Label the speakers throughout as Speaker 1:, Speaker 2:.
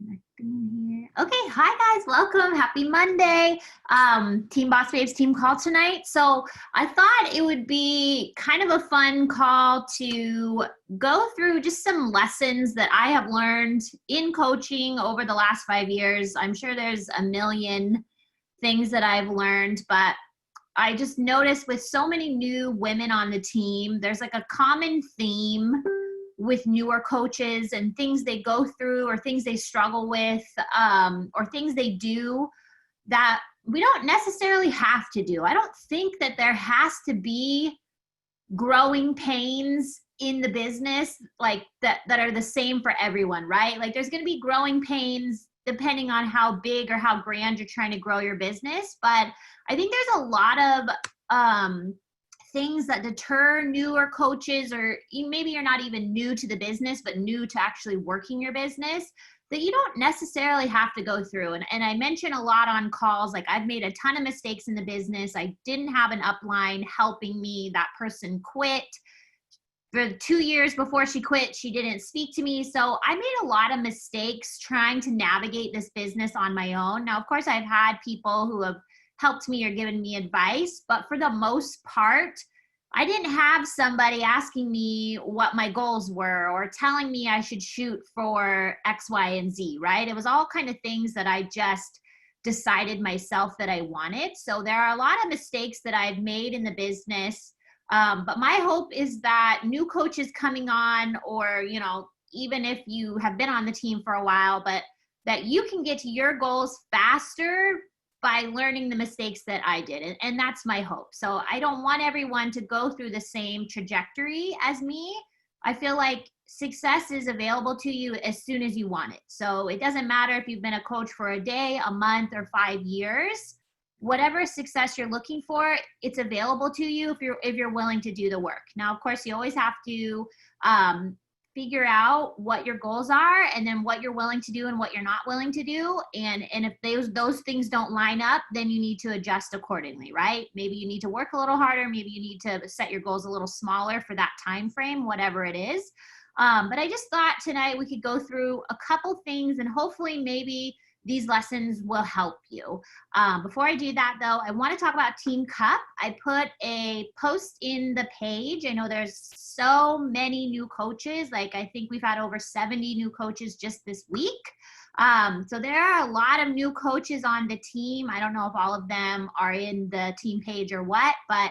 Speaker 1: Connecting here. Okay, hi guys, welcome. Happy Monday. Team Boss Babes team call tonight. So I thought it would be kind of a fun call to go through just some lessons that I have learned in coaching over the last 5 years. I'm sure there's a million things that I've learned, but I just noticed with so many new women on the team, there's like a common theme with newer coaches and things they go through or things they struggle with, or things they do that we don't necessarily have to do. I don't think that there has to be growing pains in the business like that are the same for everyone, right? Like there's going to be growing pains depending on how big or how grand you're trying to grow your business. But I think there's a lot of things that deter newer coaches, or maybe you're not even new to the business, but new to actually working your business, that you don't necessarily have to go through. And I mention a lot on calls, like I've made a ton of mistakes in the business. I didn't have an upline helping me. That person quit. For 2 years before she quit, she didn't speak to me. So I made a lot of mistakes trying to navigate this business on my own. Now, of course, I've had people who have helped me or given me advice, but for the most part, I didn't have somebody asking me what my goals were or telling me I should shoot for X, Y, and Z, right? It was all kind of things that I just decided myself that I wanted. So there are a lot of mistakes that I've made in the business. But my hope is that new coaches coming on, or, even if you have been on the team for a while, but that you can get to your goals faster by learning the mistakes that I did. And that's my hope. So I don't want everyone to go through the same trajectory as me. I feel like success is available to you as soon as you want it. So it doesn't matter if you've been a coach for a day, a month, or 5 years. Whatever success you're looking for, it's available to you if you're willing to do the work. Now, of course, you always have to figure out what your goals are, and then what you're willing to do and what you're not willing to do. And if those things don't line up, then you need to adjust accordingly, right? Maybe you need to work a little harder. Maybe you need to set your goals a little smaller for that time frame, whatever it is. But I just thought tonight we could go through a couple things, and hopefully maybe these lessons will help you. Before I do that, though, I want to talk about Team Cup. I put a post in the page. I know there's so many new coaches. Like I think we've had over 70 new coaches just this week. So there are a lot of new coaches on the team. I don't know if all of them are in the team page or what, but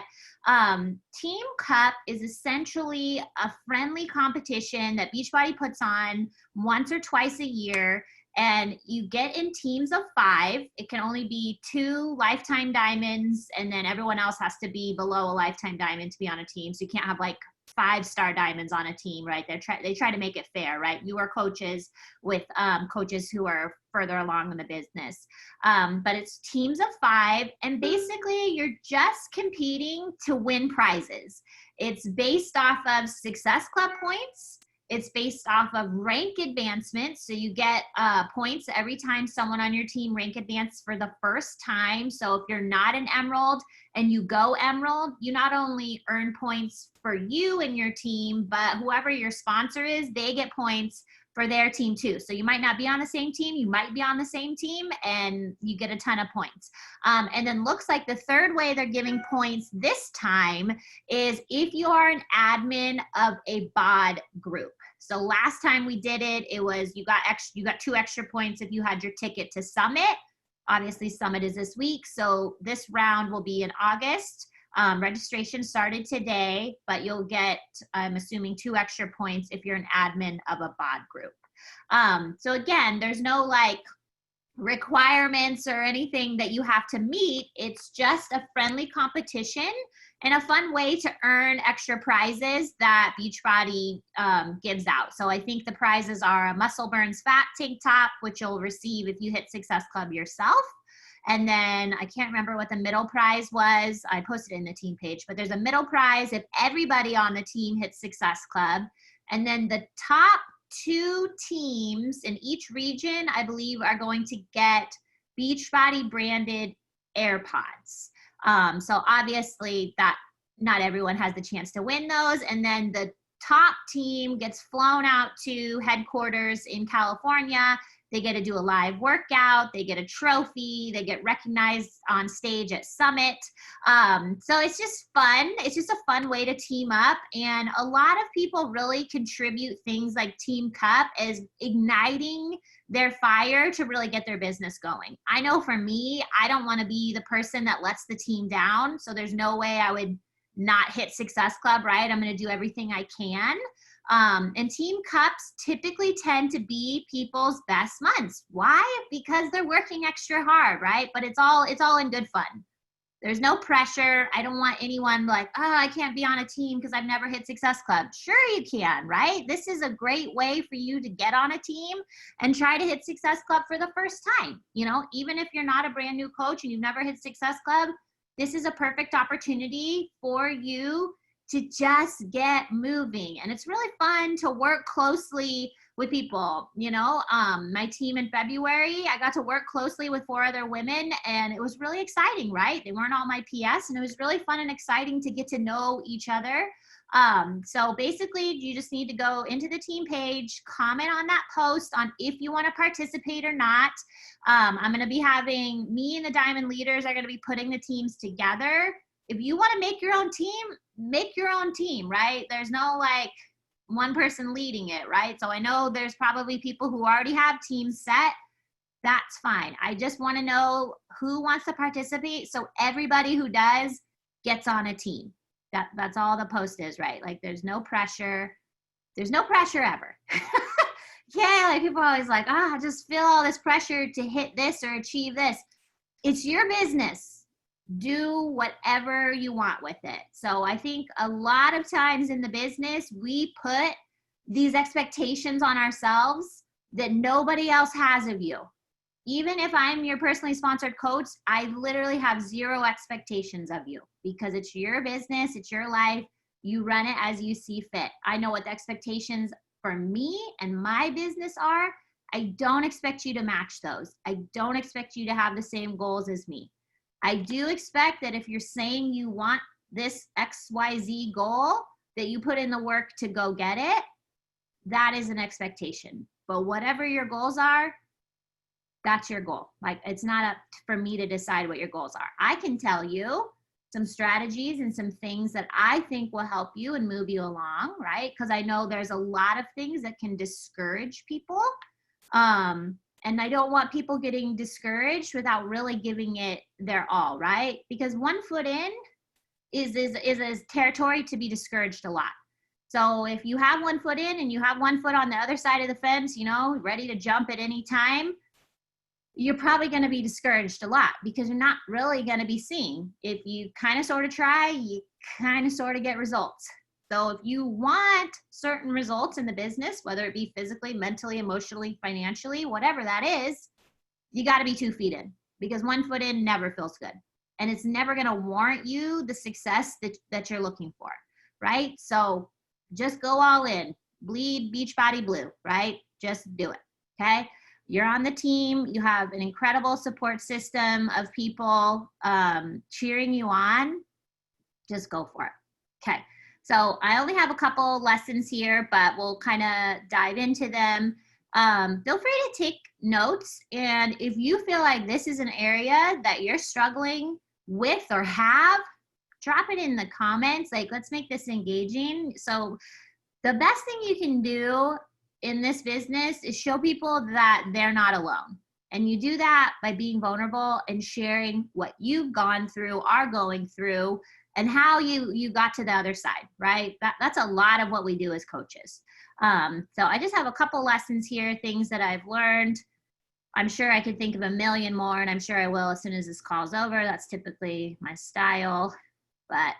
Speaker 1: Team Cup is essentially a friendly competition that Beachbody puts on once or twice a year. And you get in teams of 5. It can only be 2 lifetime diamonds, and then everyone else has to be below a lifetime diamond to be on a team. So you can't have like 5-star diamonds on a team, right? They try to make it fair, right? You are coaches with coaches who are further along in the business. But it's teams of 5, and basically you're just competing to win prizes. It's based off of Success Club points. It's based off of rank advancement. So you get points every time someone on your team rank advance for the first time. So if you're not an Emerald and you go Emerald, you not only earn points for you and your team, but whoever your sponsor is, they get points for their team too. So you might not be on the same team, you might be on the same team, and you get a ton of points. And then looks like the third way they're giving points this time is if you are an admin of a BOD group. So last time we did it, it was you got 2 extra points if you had your ticket to Summit. Obviously, Summit is this week, so this round will be in August. Registration started today, but you'll get, I'm assuming, 2 extra points if you're an admin of a BOD group. So again, there's no like requirements or anything that you have to meet. It's just a friendly competition and a fun way to earn extra prizes that Beachbody gives out. So I think the prizes are a Muscle Burns Fat tank top, which you'll receive if you hit Success Club yourself. And then I can't remember what the middle prize was. I posted it in the team page, but there's a middle prize if everybody on the team hits Success Club. And then the top 2 teams in each region, I believe, are going to get Beachbody branded AirPods. So obviously that not everyone has the chance to win those. And then the top team gets flown out to headquarters in California. They get to do a live workout. They get a trophy. They get recognized on stage at Summit. So it's just fun. It's just a fun way to team up. And a lot of people really contribute things like Team Cup as igniting their fire to really get their business going. I know for me, I don't want to be the person that lets the team down. So there's no way I would not hit Success Club, right? I'm going to do everything I can. And Team Cups typically tend to be people's best months. Why? Because they're working extra hard, right? But it's all in good fun. There's no pressure. I don't want anyone like, oh, I can't be on a team because I've never hit Success Club. Sure you can, right? This is a great way for you to get on a team and try to hit Success Club for the first time. You know, even if you're not a brand new coach and you've never hit Success Club, this is a perfect opportunity for you to just get moving. And it's really fun to work closely with people. You know, my team in February, I got to work closely with 4 other women, and it was really exciting, right? They weren't all my PS, and it was really fun and exciting to get to know each other. So basically, you just need to go into the team page, comment on that post on if you want to participate or not. I'm going to be having, me and the Diamond Leaders are going to be putting the teams together. If you want to make your own team, make your own team, right? There's no like one person leading it, right? So I know there's probably people who already have teams set. That's fine. I just want to know who wants to participate. So everybody who does gets on a team. That's all the post is, right? Like there's no pressure. There's no pressure ever. Yeah, like people are always like, I just feel all this pressure to hit this or achieve this. It's your business. Do whatever you want with it. So I think a lot of times in the business, we put these expectations on ourselves that nobody else has of you. Even if I'm your personally sponsored coach, I literally have 0 expectations of you because it's your business, it's your life. You run it as you see fit. I know what the expectations for me and my business are. I don't expect you to match those. I don't expect you to have the same goals as me. I do expect that if you're saying you want this XYZ goal, that you put in the work to go get it. That is an expectation. But whatever your goals are, that's your goal. Like it's not up for me to decide what your goals are. I can tell you some strategies and some things that I think will help you and move you along, right? Because I know there's a lot of things that can discourage people. And I don't want people getting discouraged without really giving it their all, right? Because 1 foot in is a territory to be discouraged a lot. So if you have 1 foot in and you have 1 foot on the other side of the fence, you know, ready to jump at any time, you're probably going to be discouraged a lot because you're not really going to be seeing. If you kind of sort of try, you kind of sort of get results. So if you want certain results in the business, whether it be physically, mentally, emotionally, financially, whatever that is, you got to be 2 feet in because 1 foot in never feels good. And it's never going to warrant you the success that you're looking for, right? So just go all in, bleed Beachbody blue, right? Just do it, okay? You're on the team. You have an incredible support system of people cheering you on. Just go for it. Okay. So I only have a couple lessons here, but we'll kind of dive into them. Feel free to take notes. And if you feel like this is an area that you're struggling with or have, drop it in the comments. Like, let's make this engaging. So the best thing you can do in this business is show people that they're not alone. And you do that by being vulnerable and sharing what you've gone through, are going through, and how you got to the other side, right? That's a lot of what we do as coaches. So I just have a couple lessons here, things that I've learned. I'm sure I could think of a million more, and I'm sure I will as soon as this call's over. That's typically my style. But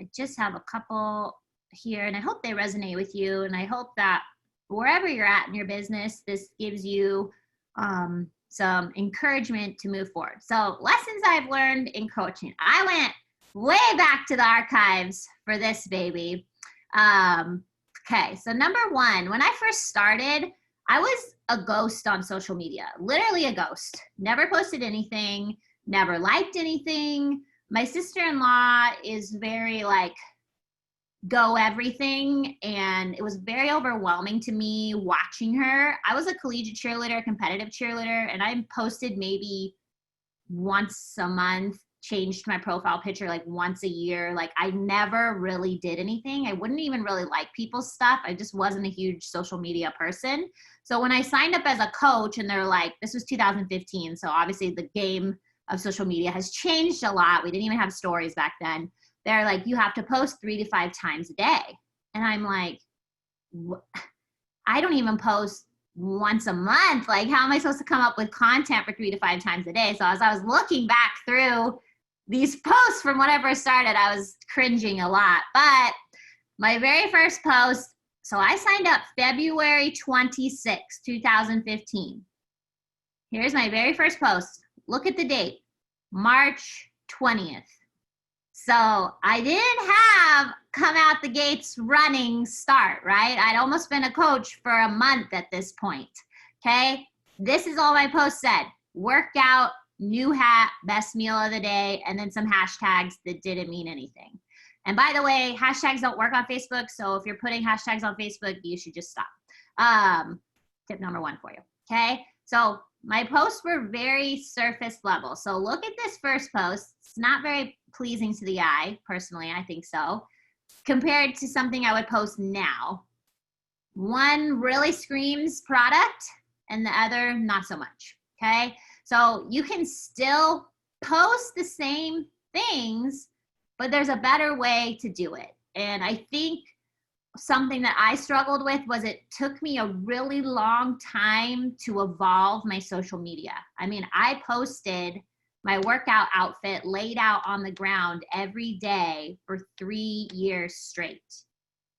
Speaker 1: I just have a couple here, and I hope they resonate with you. And I hope that wherever you're at in your business, this gives you some encouragement to move forward. So lessons I've learned in coaching. I went way back to the archives for this baby. Okay, so number 1, when I first started, I was a ghost on social media, literally a ghost. Never posted anything, never liked anything. My sister-in-law is very like, go everything, and it was very overwhelming to me watching her. I was a collegiate cheerleader, competitive cheerleader, and I posted maybe once a month, changed my profile picture like once a year. Like I never really did anything. I wouldn't even really like people's stuff. I just wasn't a huge social media person. So when I signed up as a coach, and they're like, this was 2015, so obviously the game of social media has changed a lot. We didn't even have stories back then. They're like, you have to post 3 to 5 times a day. And I'm like, I don't even post once a month. Like, how am I supposed to come up with content for 3 to 5 times a day? So as I was looking back through these posts from whenever I started, I was cringing a lot. But my very first post, so I signed up February 26, 2015. Here's my very first post. Look at the date, March 20th. So I didn't have come out the gates running start, right? I'd almost been a coach for a month at this point, okay? This is all my post said. Workout, new hat, best meal of the day, and then some hashtags that didn't mean anything. And by the way, hashtags don't work on Facebook, so if you're putting hashtags on Facebook, you should just stop. Tip number 1 for you, okay? So my posts were very surface level. So look at this first post. It's not very pleasing to the eye, personally, I think so, compared to something I would post now. One really screams product and the other not so much, okay? So you can still post the same things, but there's a better way to do it. And I think something that I struggled with was it took me a really long time to evolve my social media. I mean, I posted my workout outfit laid out on the ground every day for 3 years straight.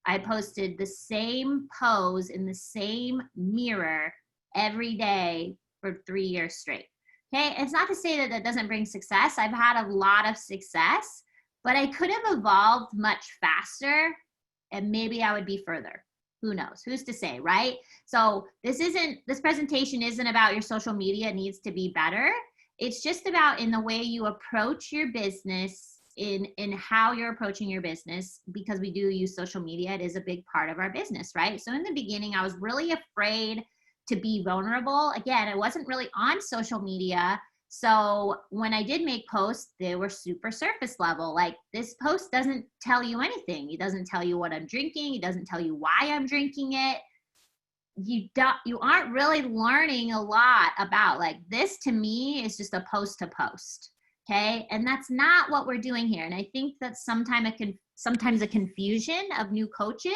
Speaker 1: I posted the same pose in the same mirror every day for 3 years straight. Okay, it's not to say that that doesn't bring success. I've had a lot of success, but I could have evolved much faster, and maybe I would be further. Who knows? Who's to say, right? So this presentation isn't about your social media needs to be better. It's just about in the way you approach your business, in how you're approaching your business, because we do use social media. It is a big part of our business, right? So in the beginning, I was really afraid to be vulnerable. Again, I wasn't really on social media. So when I did make posts, they were super surface level. Like, this post doesn't tell you anything. It doesn't tell you what I'm drinking. It doesn't tell you why I'm drinking it. You aren't really learning a lot about, like, this to me is just a post to post. Okay. And that's not what we're doing here. And I think that sometimes a confusion of new coaches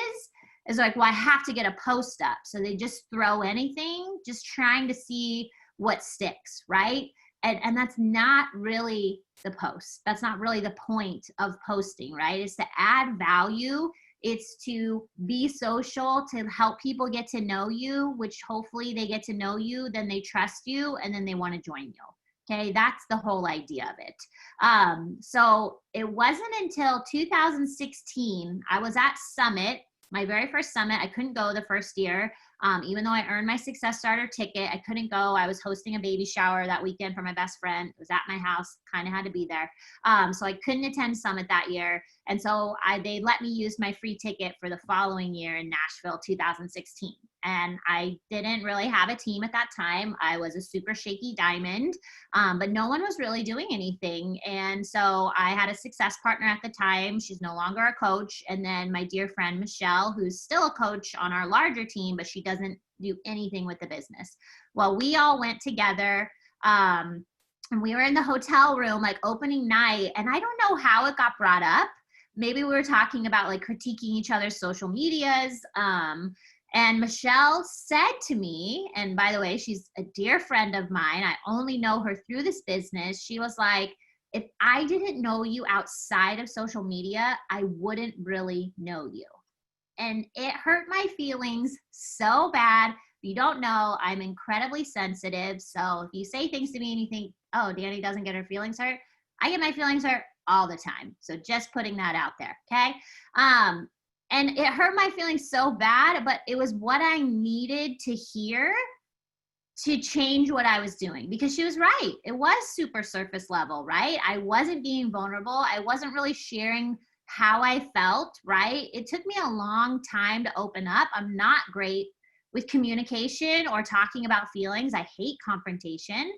Speaker 1: is like, well, I have to get a post up. So they just throw anything, just trying to see what sticks, right? And that's not really the post. That's not really the point of posting, right? It's to add value. It's to be social, to help people get to know you, which hopefully they get to know you, then they trust you, and then they want to join you. Okay, that's the whole idea of it. So it wasn't until 2016, I was at Summit, my very first Summit. I couldn't go the first year. Even though I earned my Success Starter ticket, I couldn't go. I was hosting a baby shower that weekend for my best friend. It was at my house, kind of had to be there. So I couldn't attend Summit that year. And so they let me use my free ticket for the following year in Nashville, 2016. And I didn't really have a team at that time. I was a super shaky diamond, but no one was really doing anything. And so I had a success partner at the time. She's no longer a coach. And then my dear friend, Michelle, who's still a coach on our larger team, but she doesn't do anything with the business. Well, we all went together, and we were in the hotel room, like opening night. And I don't know how it got brought up. Maybe we were talking about like critiquing each other's social medias. And Michelle said to me, and by the way, she's a dear friend of mine. I only know her through this business. She was like, if I didn't know you outside of social media, I wouldn't really know you. And it hurt my feelings so bad. If you don't know, I'm incredibly sensitive. So if you say things to me and you think, oh, Danny doesn't get her feelings hurt, I get my feelings hurt all the time. So just putting that out there, okay? And it hurt my feelings so bad, but it was what I needed to hear to change what I was doing, because she was right. It was super surface level, right? I wasn't being vulnerable. I wasn't really sharing how I felt, right? It took me a long time to open up. I'm not great with communication or talking about feelings. I hate confrontation.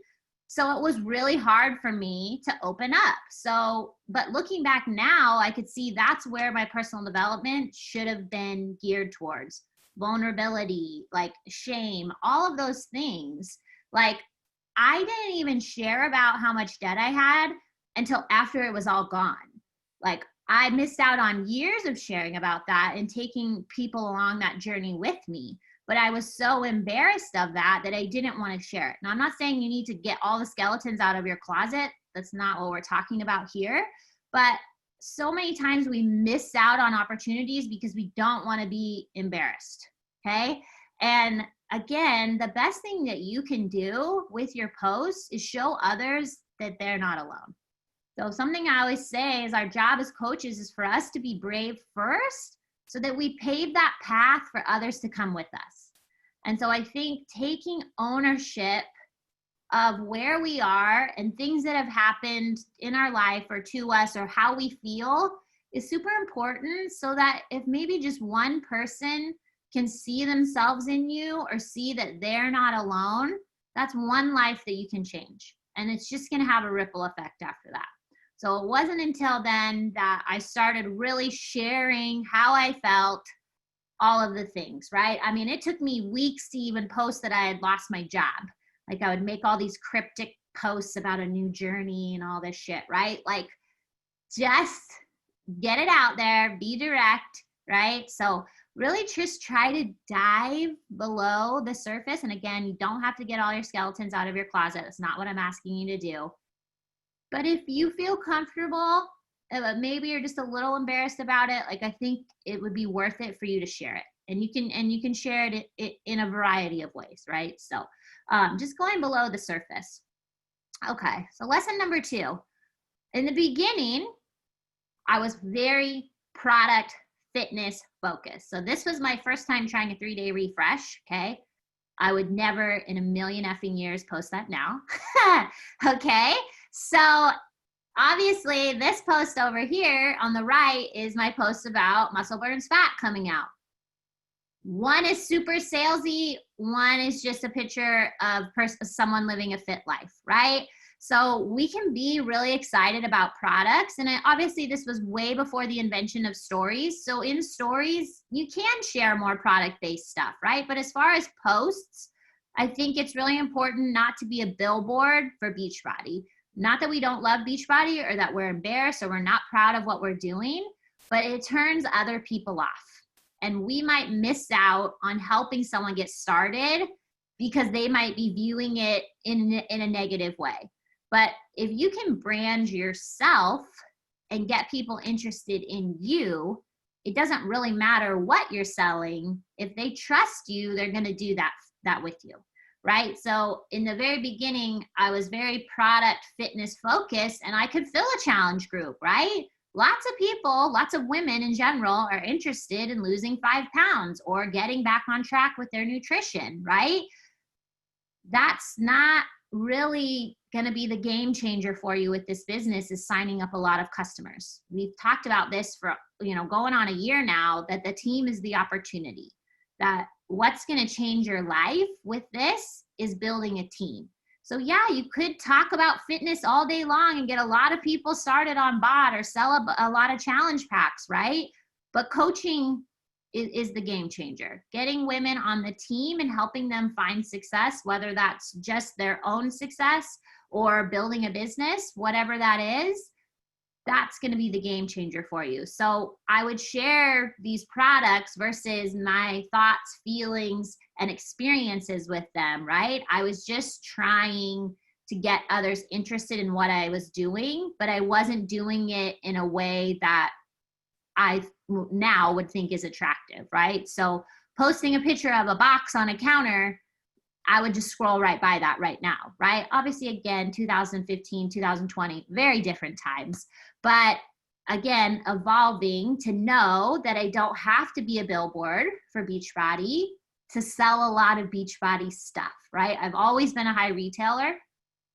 Speaker 1: So it was really hard for me to open up. So, but looking back now, I could see that's where my personal development should have been geared towards vulnerability, like shame, all of those things. Like, I didn't even share about how much debt I had until after it was all gone. Like, I missed out on years of sharing about that and taking people along that journey with me. But I was so embarrassed of that that I didn't want to share it. Now, I'm not saying you need to get all the skeletons out of your closet. That's not what we're talking about here. But so many times we miss out on opportunities because we don't want to be embarrassed. Okay. And again, the best thing that you can do with your posts is show others that they're not alone. So something I always say is our job as coaches is for us to be brave first so that we pave that path for others to come with us. And so I think taking ownership of where we are and things that have happened in our life or to us or how we feel is super important, so that if maybe just one person can see themselves in you or see that they're not alone, that's one life that you can change. And it's just going to have a ripple effect after that. So it wasn't until then that I started really sharing how I felt, all of the things, right? I mean, it took me weeks to even post that I had lost my job. Like, I would make all these cryptic posts about a new journey and all this shit, right? Like, just get it out there, be direct, right? So really just try to dive below the surface. And again, you don't have to get all your skeletons out of your closet. That's not what I'm asking you to do. But if you feel comfortable, maybe you're just a little embarrassed about it, like, I think it would be worth it for you to share it. And you can share it in a variety of ways, right? So just going below the surface. Okay, so lesson number 2. In the beginning, I was very product fitness focused. So this was my first time trying a 3-day refresh, okay? I would never in a million effing years post that now. Okay, so obviously this post over here on the right is my post about Muscle Burns Fat coming out. One is super salesy, one is just a picture of someone living a fit life, right? So we can be really excited about products. And obviously this was way before the invention of stories. So in stories, you can share more product-based stuff, right? But as far as posts, I think it's really important not to be a billboard for Beachbody. Not that we don't love Beachbody or that we're embarrassed or we're not proud of what we're doing, but it turns other people off. And we might miss out on helping someone get started because they might be viewing it in a negative way. But if you can brand yourself and get people interested in you, it doesn't really matter what you're selling. If they trust you, they're going to do that with you, right? So in the very beginning, I was very product fitness focused, and I could fill a challenge group, right? Lots of people, lots of women in general are interested in losing 5 pounds or getting back on track with their nutrition, right? That's not really going to be the game changer for you with this business, is signing up a lot of customers. We've talked about this for, going on a year now, that the team is the opportunity. That what's going to change your life with this is building a team. So yeah, you could talk about fitness all day long and get a lot of people started on BOD or sell a lot of challenge packs, right? But coaching is the game changer. Getting women on the team and helping them find success, whether that's just their own success or building a business, whatever that is, that's going to be the game changer for you. So I would share these products versus my thoughts, feelings, and experiences with them, right? I was just trying to get others interested in what I was doing, but I wasn't doing it in a way that I now would think is attractive, right? So posting a picture of a box on a counter, I would just scroll right by that right now, right? Obviously, again, 2015, 2020, very different times. But again, evolving to know that I don't have to be a billboard for Beachbody to sell a lot of Beachbody stuff, right? I've always been a high retailer,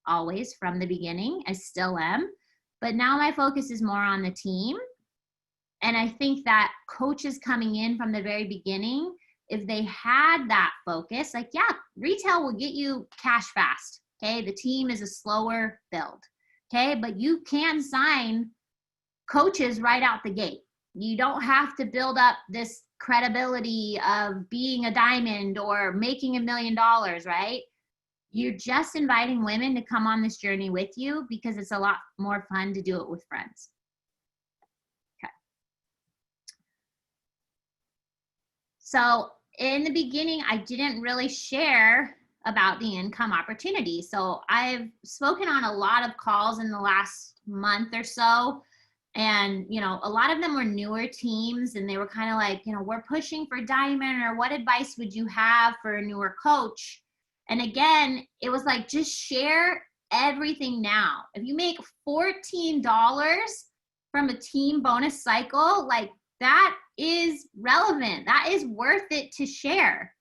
Speaker 1: always from the beginning. I still am. But now my focus is more on the team. And I think that coaches coming in from the very beginning, if they had that focus, like, yeah, retail will get you cash fast. Okay. The team is a slower build. Okay. But you can sign coaches right out the gate. You don't have to build up this credibility of being a diamond or making $1 million, right? You're just inviting women to come on this journey with you because it's a lot more fun to do it with friends. Okay. So in the beginning, I didn't really share about the income opportunity. So I've spoken on a lot of calls in the last month or so. And, you know, a lot of them were newer teams and they were kind of like, you know, we're pushing for diamond, or what advice would you have for a newer coach? And again, it was like, just share everything now. If you make $14 from a team bonus cycle, like that is relevant. That is worth it to share.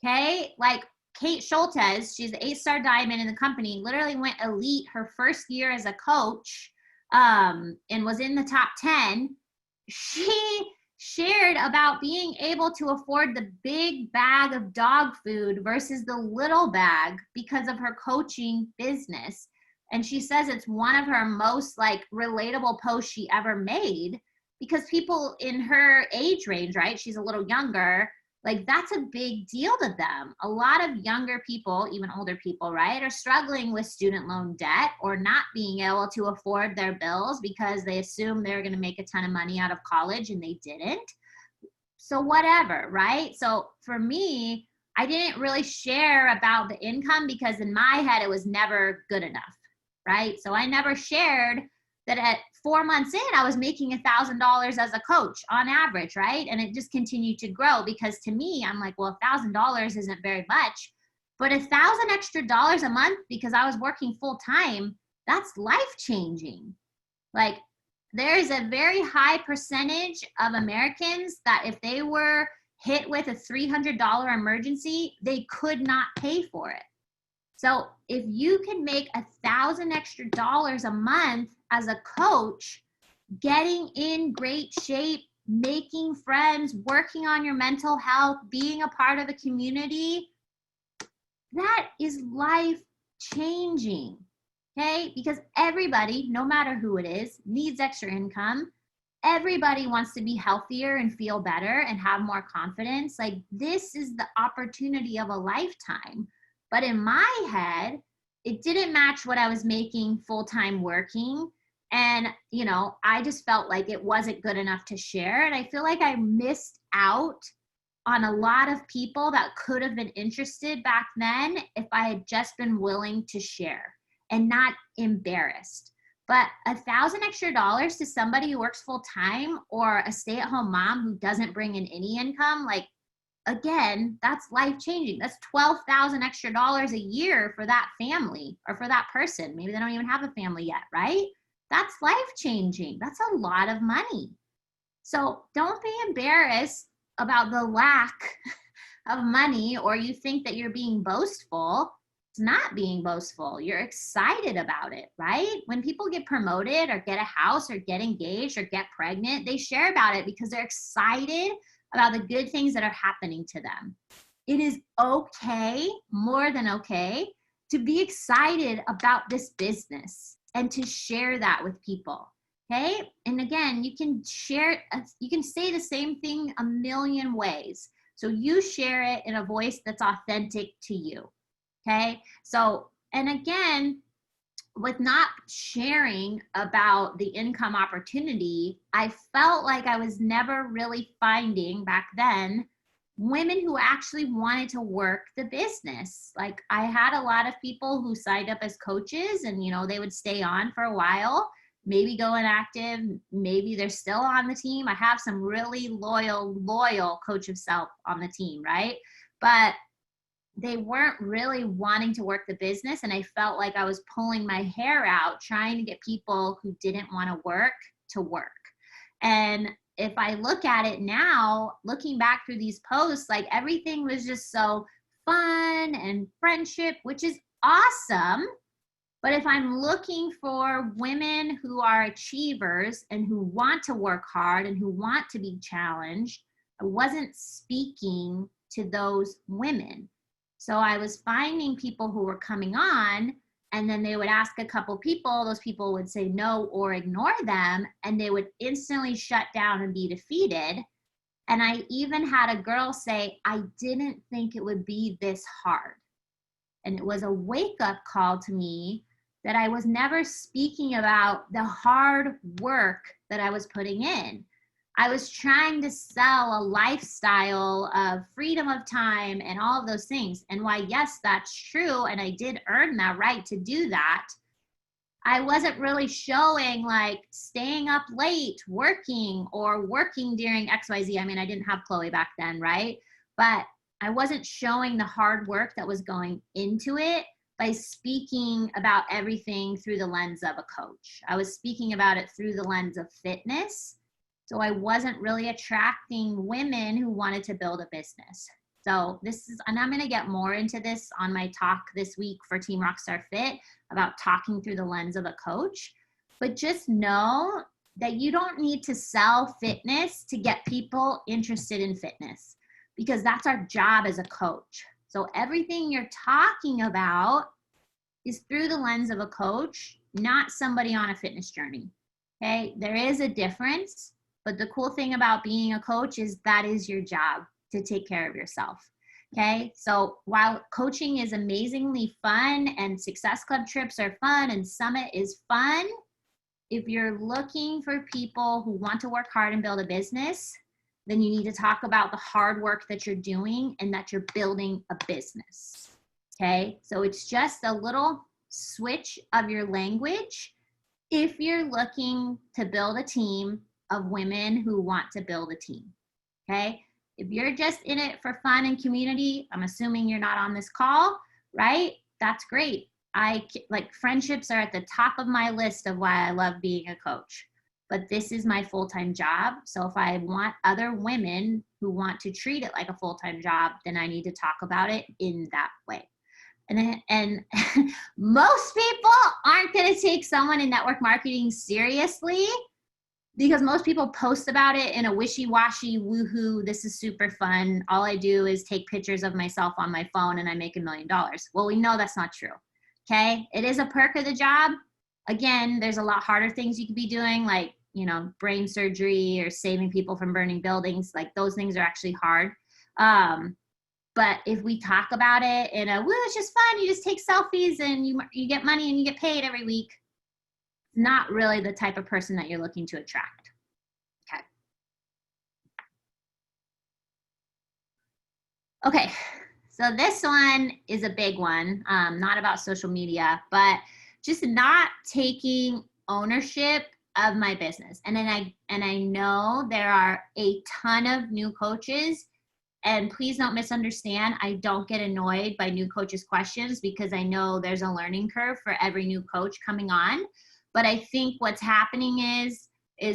Speaker 1: Okay. Like Kate Schultes, she's the 8-star diamond in the company, literally went elite her first year as a coach, and was in the top 10. She shared about being able to afford the big bag of dog food versus the little bag because of her coaching business. And she says it's one of her most like relatable posts she ever made, because people in her age range, right? She's a little younger. Like that's a big deal to them. A lot of younger people, even older people, right, are struggling with student loan debt or not being able to afford their bills because they assume they're going to make a ton of money out of college and they didn't. So whatever, right? So for me, I didn't really share about the income because in my head, it was never good enough, right? So I never shared that at 4 months in, I was making $1,000 as a coach on average, right? And it just continued to grow because to me, I'm like, well, $1,000 isn't very much, but $1,000 extra a month because I was working full time, that's life changing. Like there is a very high percentage of Americans that if they were hit with a $300 emergency, they could not pay for it. So if you can make $1,000 extra a month as a coach, getting in great shape, making friends, working on your mental health, being a part of a community, that is life changing, okay? Because everybody, no matter who it is, needs extra income. Everybody wants to be healthier and feel better and have more confidence. Like this is the opportunity of a lifetime. But in my head, it didn't match what I was making full-time working. And, you know, I just felt like it wasn't good enough to share. And I feel like I missed out on a lot of people that could have been interested back then if I had just been willing to share and not embarrassed. But $1,000 extra to somebody who works full-time or a stay-at-home mom who doesn't bring in any income, like, again, that's life-changing. That's $12,000 extra a year for that family or for that person. Maybe they don't even have a family yet, right? That's life-changing. That's a lot of money. So don't be embarrassed about the lack of money, or you think that you're being boastful. It's not being boastful. You're excited about it, right? When people get promoted or get a house or get engaged or get pregnant, they share about it because they're excited about the good things that are happening to them. It is okay, more than okay, to be excited about this business and to share that with people. Okay. And again, you can share, you can say the same thing a million ways. So you share it in a voice that's authentic to you. Okay. So, and again, with not sharing about the income opportunity, I felt like I was never really finding back then women who actually wanted to work the business. Like I had a lot of people who signed up as coaches and, you know, they would stay on for a while, maybe go inactive, maybe they're still on the team. I have some really loyal coach of self on the team, right? But they weren't really wanting to work the business. And I felt like I was pulling my hair out trying to get people who didn't want to work. And if I look at it now, looking back through these posts, like everything was just so fun and friendship, which is awesome. But if I'm looking for women who are achievers and who want to work hard and who want to be challenged, I wasn't speaking to those women. So I was finding people who were coming on, and then they would ask a couple people, those people would say no or ignore them, and they would instantly shut down and be defeated. And I even had a girl say, I didn't think it would be this hard. And it was a wake-up call to me that I was never speaking about the hard work that I was putting in. I was trying to sell a lifestyle of freedom of time and all of those things. And why, yes, that's true. And I did earn that right to do that. I wasn't really showing like staying up late, working, or working during XYZ. I mean, I didn't have Chloe back then, right? But I wasn't showing the hard work that was going into it by speaking about everything through the lens of a coach. I was speaking about it through the lens of fitness. So I wasn't really attracting women who wanted to build a business. So this is, and I'm going to get more into this on my talk this week for Team Rockstar Fit about talking through the lens of a coach. But just know that you don't need to sell fitness to get people interested in fitness, because that's our job as a coach. So everything you're talking about is through the lens of a coach, not somebody on a fitness journey. Okay, there is a difference, but the cool thing about being a coach is that is your job, to take care of yourself. Okay, so while coaching is amazingly fun and Success Club trips are fun and Summit is fun, if you're looking for people who want to work hard and build a business, then you need to talk about the hard work that you're doing and that you're building a business. Okay, so it's just a little switch of your language if you're looking to build a team of women who want to build a team. Okay, if you're just in it for fun and community, I'm assuming you're not on this call, right? That's great. Like friendships are at the top of my list of why I love being a coach. But this is my full-time job. So if I want other women who want to treat it like a full-time job, then I need to talk about it in that way. And most people aren't going to take someone in network marketing seriously, because most people post about it in a wishy-washy, woohoo, this is super fun. All I do is take pictures of myself on my phone and I make $1 million. Well, we know that's not true. Okay. It is a perk of the job. Again, there's a lot harder things you could be doing, like, you know, brain surgery or saving people from burning buildings. Like those things are actually hard. But if we talk about it in a, well, it's just fun, you just take selfies and you get money and you get paid every week, not really the type of person that you're looking to attract. Okay. Okay, so this one is a big one, not about social media, but just not taking ownership of my business. And I know there are a ton of new coaches, and please don't misunderstand, I don't get annoyed by new coaches' questions, because I know there's a learning curve for every new coach coming on. But I think what's happening is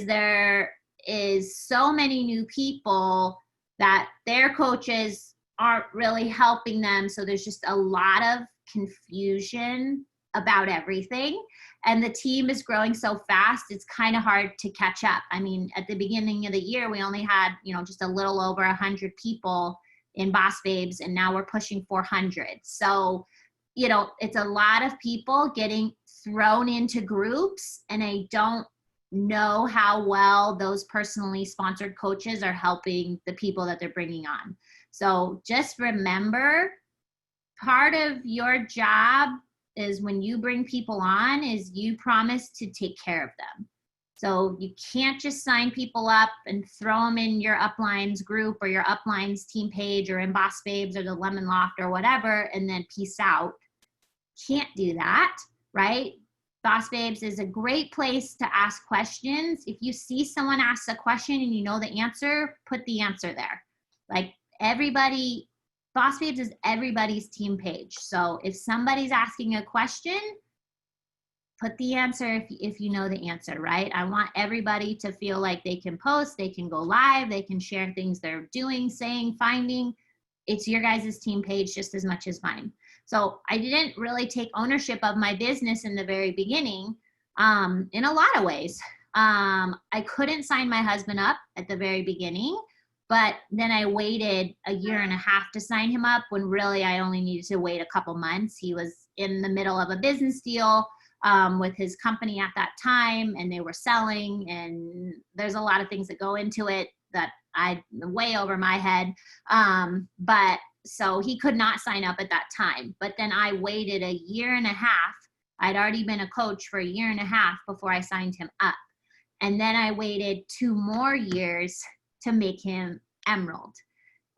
Speaker 1: there is so many new people that their coaches aren't really helping them. So there's just a lot of confusion about everything. And the team is growing so fast, it's kind of hard to catch up. I mean, at the beginning of the year, we only had, you know, just a little over 100 people in Boss Babes, and now we're pushing 400. So, you know, it's a lot of people getting thrown into groups, and I don't know how well those personally sponsored coaches are helping the people that they're bringing on. So just remember, part of your job is when you bring people on is you promise to take care of them. So you can't just sign people up and throw them in your uplines group or your uplines team page or in Boss Babes or the Lemon Loft or whatever, and then peace out. Can't do that, right? Boss Babes is a great place to ask questions. If you see someone ask a question and you know the answer, put the answer there. Like everybody, Boss Babes is everybody's team page. So if somebody's asking a question, put the answer if you know the answer, right? I want everybody to feel like they can post, they can go live, they can share things they're doing, saying, finding. it's your guys' team page just as much as mine. So I didn't really take ownership of my business in the very beginning, in a lot of ways. I couldn't sign my husband up at the very beginning, but then I waited a year and a half to sign him up when really I only needed to wait a couple months. He was in the middle of a business deal with his company at that time, and they were selling, and there's a lot of things that go into it that I way over my head. But so he could not sign up at that time. But then I waited a year and a half. I'd already been a coach for a year and a half before I signed him up. And then I waited 2 more years to make him Emerald.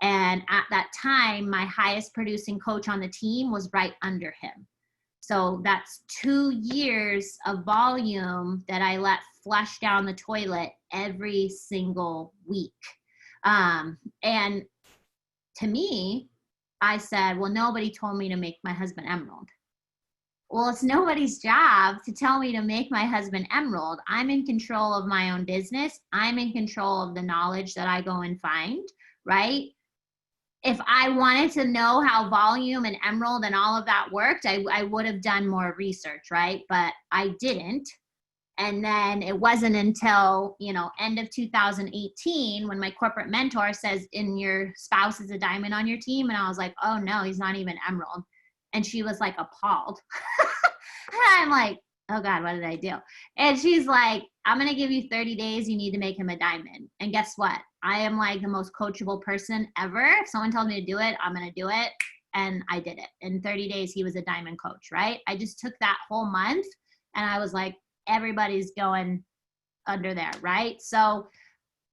Speaker 1: And at that time, my highest producing coach on the team was right under him. So that's 2 years of volume that I let flush down the toilet every single week. And to me, I said, well, nobody told me to make my husband Emerald. Well, it's nobody's job to tell me to make my husband Emerald. I'm in control of my own business. I'm in control of the knowledge that I go and find, right? If I wanted to know how volume and Emerald and all of that worked, I would have done more research, right? But I didn't. And then it wasn't until, end of 2018 when my corporate mentor says, and your spouse is a diamond on your team. And I was like, oh no, he's not even Emerald. And she was like appalled. And I'm like, oh God, what did I do? And she's like, I'm going to give you 30 days. You need to make him a diamond. And guess what? I am like the most coachable person ever. If someone told me to do it, I'm going to do it. And I did it. In 30 days, he was a diamond coach, right? I just took that whole month and I was like, everybody's going under there, right? So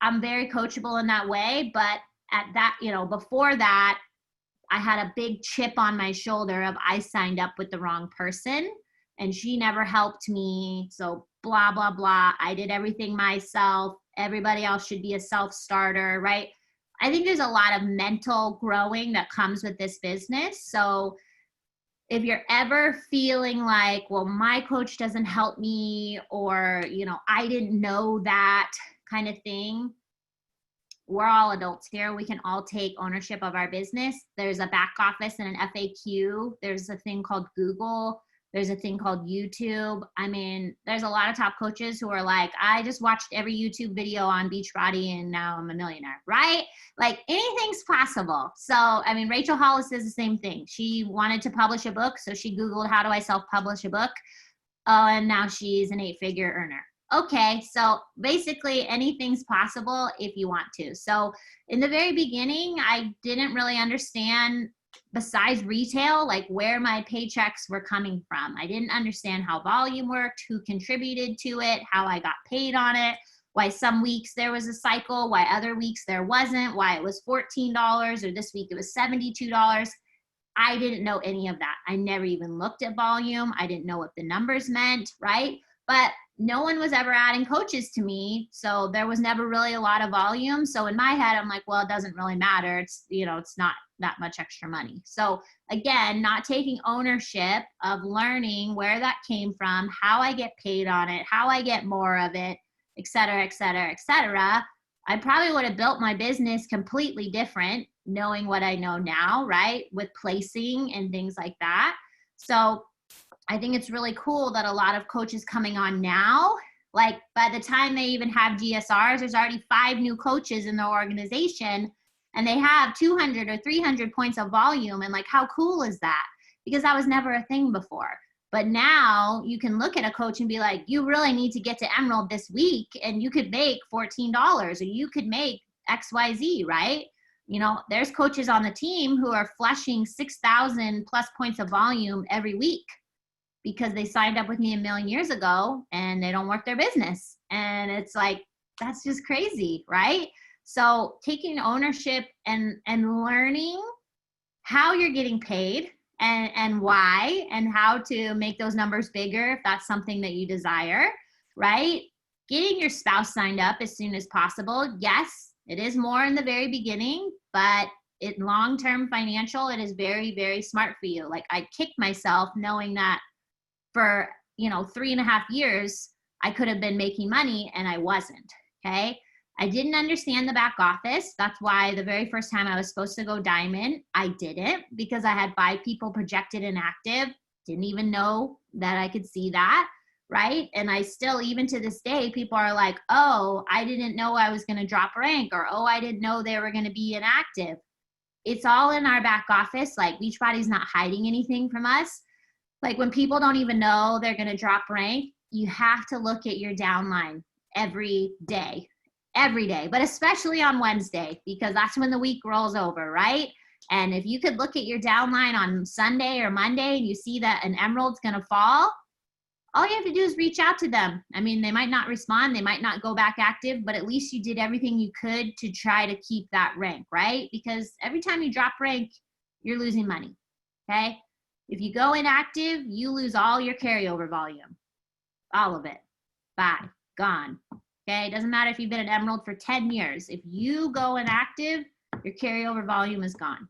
Speaker 1: I'm very coachable in that way. But at that, before that, I had a big chip on my shoulder of I signed up with the wrong person and she never helped me. So blah, blah, blah. I did everything myself. Everybody else should be a self-starter, right? I think there's a lot of mental growing that comes with this business. So if you're ever feeling like, well, my coach doesn't help me, or, I didn't know that kind of thing, we're all adults here. We can all take ownership of our business. There's a back office and an FAQ. There's a thing called Google. There's a thing called YouTube. I mean, there's a lot of top coaches who are like, I just watched every YouTube video on Beachbody and now I'm a millionaire, right? Like anything's possible. So, I mean, Rachel Hollis does the same thing. She wanted to publish a book. So she Googled, how do I self-publish a book? Oh, and now she's an 8-figure earner. Okay, so basically anything's possible if you want to. So in the very beginning, I didn't really understand, besides retail, like where my paychecks were coming from. I didn't understand how volume worked, who contributed to it, how I got paid on it, why some weeks there was a cycle, why other weeks there wasn't, why it was $14 or this week it was $72. I didn't know any of that. I never even looked at volume. I didn't know what the numbers meant, right? But no one was ever adding coaches to me. So there was never really a lot of volume. So in my head, I'm like, well, it doesn't really matter. It's, it's not that much extra money. So again, not taking ownership of learning where that came from, how I get paid on it, how I get more of it, et cetera, et cetera, et cetera. I probably would have built my business completely different, knowing what I know now, right? With placing and things like that. So I think it's really cool that a lot of coaches coming on now, like by the time they even have GSRs, there's already 5 new coaches in the organization and they have 200 or 300 points of volume. And like, how cool is that? Because that was never a thing before. But now you can look at a coach and be like, you really need to get to Emerald this week and you could make $14 or you could make XYZ, right? There's coaches on the team who are flushing 6,000 plus points of volume every week, because they signed up with me a million years ago and they don't work their business. And it's like, that's just crazy, right? So taking ownership and learning how you're getting paid and why, and how to make those numbers bigger if that's something that you desire, right? Getting your spouse signed up as soon as possible. Yes, it is more in the very beginning, but in long-term financial, it is very, very smart for you. Like I kicked myself knowing that for 3.5 years, I could have been making money and I wasn't, okay? I didn't understand the back office. That's why the very first time I was supposed to go diamond, I didn't, because I had 5 people projected and active. Didn't even know that I could see that, right? And I still, even to this day, people are like, oh, I didn't know I was going to drop rank, or oh, I didn't know they were going to be inactive. It's all in our back office. Like, Beachbody's not hiding anything from us. Like, when people don't even know they're going to drop rank, you have to look at your downline every day, but especially on Wednesday, because that's when the week rolls over, right? And if you could look at your downline on Sunday or Monday and you see that an emerald's going to fall, all you have to do is reach out to them. I mean, they might not respond, they might not go back active, but at least you did everything you could to try to keep that rank, right? Because every time you drop rank, you're losing money, okay? If you go inactive, you lose all your carryover volume, all of it. Bye, gone. Okay, it doesn't matter if you've been an emerald for 10 years. If you go inactive, your carryover volume is gone.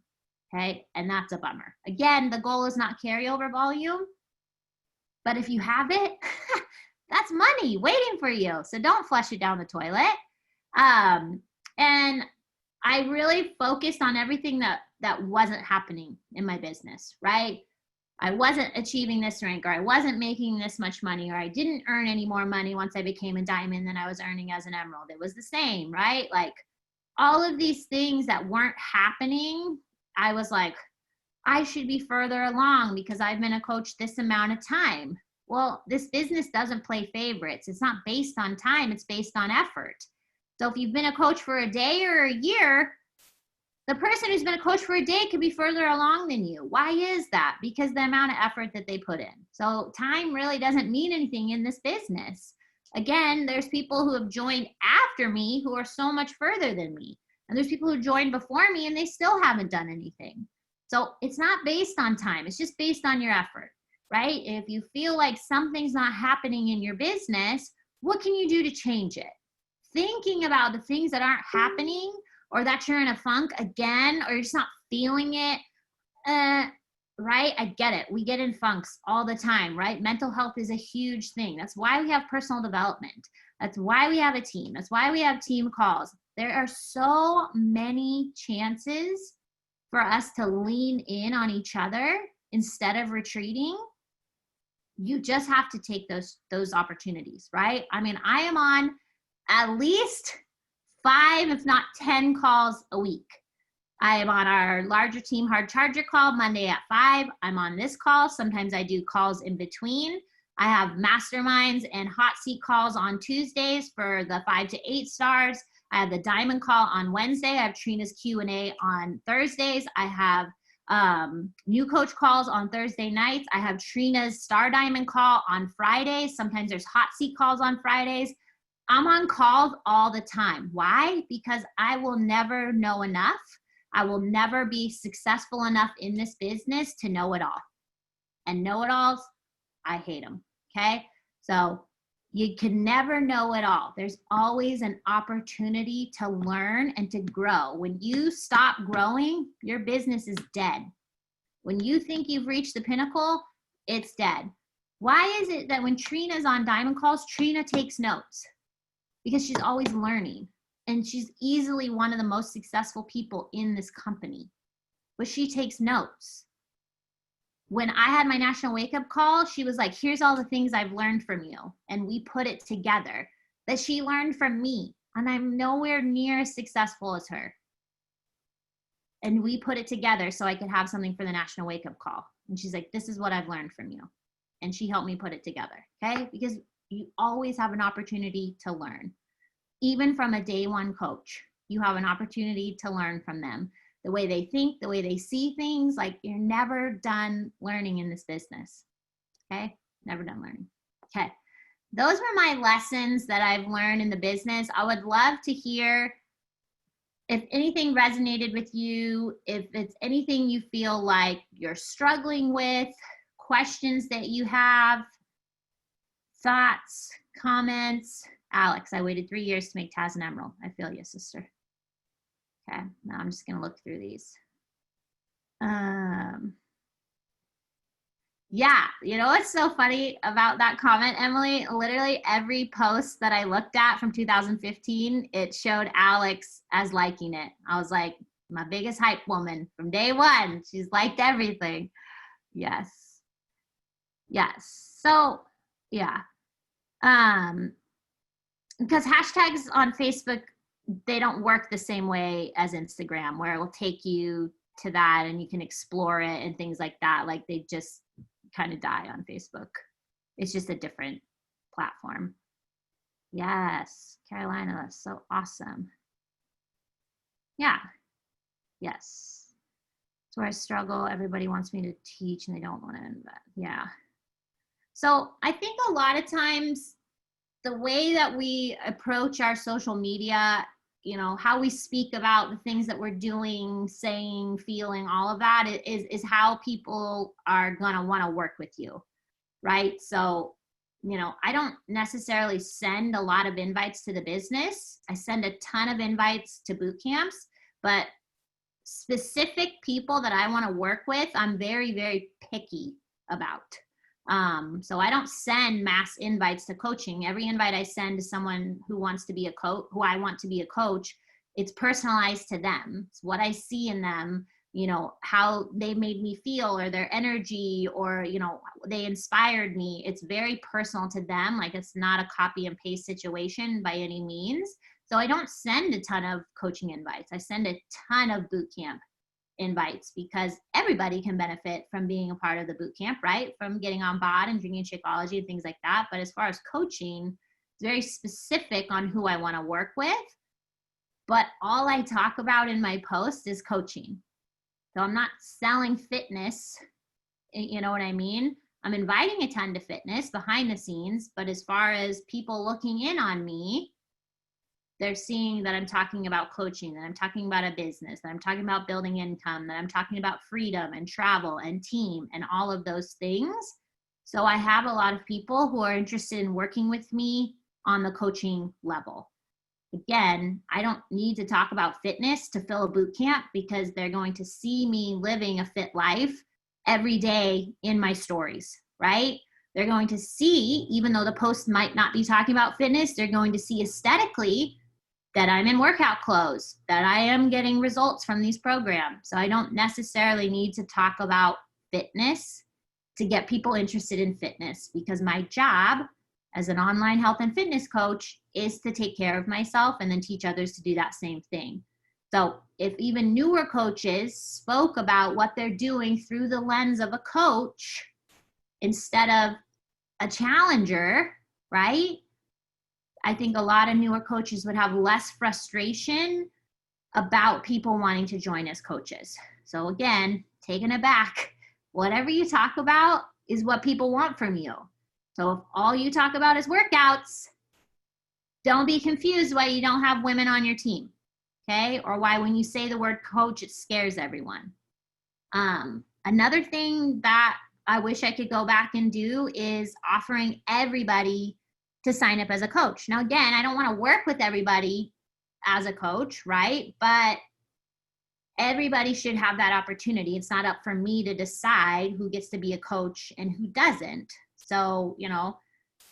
Speaker 1: Okay, and that's a bummer. Again, the goal is not carryover volume, but if you have it, that's money waiting for you. So don't flush it down the toilet. And I really focused on everything that wasn't happening in my business, right? I wasn't achieving this rank, or I wasn't making this much money, or I didn't earn any more money once I became a diamond than I was earning as an emerald. It was the same, right? Like, all of these things that weren't happening, I was like, I should be further along because I've been a coach this amount of time. Well, this business doesn't play favorites. It's not based on time, it's based on effort. So if you've been a coach for a day or a year, the person who's been a coach for a day could be further along than you. Why is that? Because the amount of effort that they put in. So time really doesn't mean anything in this business. Again, there's people who have joined after me who are so much further than me. And there's people who joined before me and they still haven't done anything. So it's not based on time. It's just based on your effort, right? If you feel like something's not happening in your business, what can you do to change it? Thinking about the things that aren't happening, or that you're in a funk again, or you're just not feeling it, right? I get it. We get in funks all the time, right? Mental health is a huge thing. That's why we have personal development. That's why we have a team. That's why we have team calls. There are so many chances for us to lean in on each other instead of retreating. You just have to take those opportunities, right? I mean, I am on at least 5, if not 10 calls a week. I am on our larger team hard charger call Monday at 5. I'm on this call. Sometimes I do calls in between. I have masterminds and hot seat calls on Tuesdays for the 5 to 8 stars. I have the diamond call on Wednesday. I have Trina's Q&A on Thursdays. I have new coach calls on Thursday nights. I have Trina's star diamond call on Fridays. Sometimes there's hot seat calls on Fridays. I'm on calls all the time. Why? Because I will never know enough. I will never be successful enough in this business to know it all. And know-it-alls, I hate them, okay? So you can never know it all. There's always an opportunity to learn and to grow. When you stop growing, your business is dead. When you think you've reached the pinnacle, it's dead. Why is it that when Trina's on diamond calls, Trina takes notes? Because she's always learning, and she's easily one of the most successful people in this company, but she takes notes. When I had my national wake up call, she was like, here's all the things I've learned from you. And we put it together that she learned from me, and I'm nowhere near as successful as her. And we put it together so I could have something for the national wake up call. And she's like, this is what I've learned from you. And she helped me put it together, okay? Because you always have an opportunity to learn. Even from a day one coach, you have an opportunity to learn from them. The way they think, the way they see things, like, you're never done learning in this business, okay? Never done learning. Okay, those were my lessons that I've learned in the business. I would love to hear if anything resonated with you, if it's anything you feel like you're struggling with, questions that you have, thoughts, comments. Alex, I waited 3 years to make Taz an emerald. I feel you, sister. Okay, now I'm just gonna look through these. Yeah, you know what's so funny about that comment, Emily? Literally every post that I looked at from 2015, it showed Alex as liking it. I was like, my biggest hype woman from day one. She's liked everything. Yes. Yes. So, yeah. Um, because hashtags on Facebook, they don't work the same way as Instagram, where it will take you to that and you can explore it and things like that. Like they just kind of die on Facebook. It's just a different platform. Yes, Carolina, that's so awesome. Yeah, yes. It's where I struggle. Everybody wants me to teach and they don't want to invest. Yeah. So I think a lot of times the way that we approach our social media, you know, how we speak about the things that we're doing, saying, feeling, all of that is how people are going to want to work with you, right? So, you know, I don't necessarily send a lot of invites to the business. I send a ton of invites to boot camps, but specific people that I want to work with, I'm very, very picky about. So I don't send mass invites to coaching. Every invite I send to someone who wants to be a coach, who I want to be a coach, it's personalized to them. It's what I see in them, you know, how they made me feel or their energy or, you know, they inspired me. It's very personal to them. Like it's not a copy and paste situation by any means. So I don't send a ton of coaching invites. I send a ton of boot camp invites because everybody can benefit from being a part of the boot camp, right? From getting on bod and drinking Shakeology and things like that. But as far as coaching, it's very specific on who I want to work with. But all I talk about in my post is coaching. So I'm not selling fitness, you know what I mean? I'm inviting a ton to fitness behind the scenes, but as far as people looking in on me, they're seeing that I'm talking about coaching, that I'm talking about a business, that I'm talking about building income, that I'm talking about freedom and travel and team and all of those things. So I have a lot of people who are interested in working with me on the coaching level. Again, I don't need to talk about fitness to fill a boot camp because they're going to see me living a fit life every day in my stories, right? They're going to see, even though the post might not be talking about fitness, they're going to see aesthetically that I'm in workout clothes, that I am getting results from these programs. So I don't necessarily need to talk about fitness to get people interested in fitness because my job as an online health and fitness coach is to take care of myself and then teach others to do that same thing. So if even newer coaches spoke about what they're doing through the lens of a coach instead of a challenger, right? I think a lot of newer coaches would have less frustration about people wanting to join as coaches. So again, taking it back, whatever you talk about is what people want from you. So if all you talk about is workouts, don't be confused why you don't have women on your team, okay? Or why when you say the word coach, it scares everyone. Another thing that I wish I could go back and do is offering everybody to sign up as a coach. Now, again, I don't want to work with everybody as a coach, right? But everybody should have that opportunity. It's not up for me to decide who gets to be a coach and who doesn't. So, you know,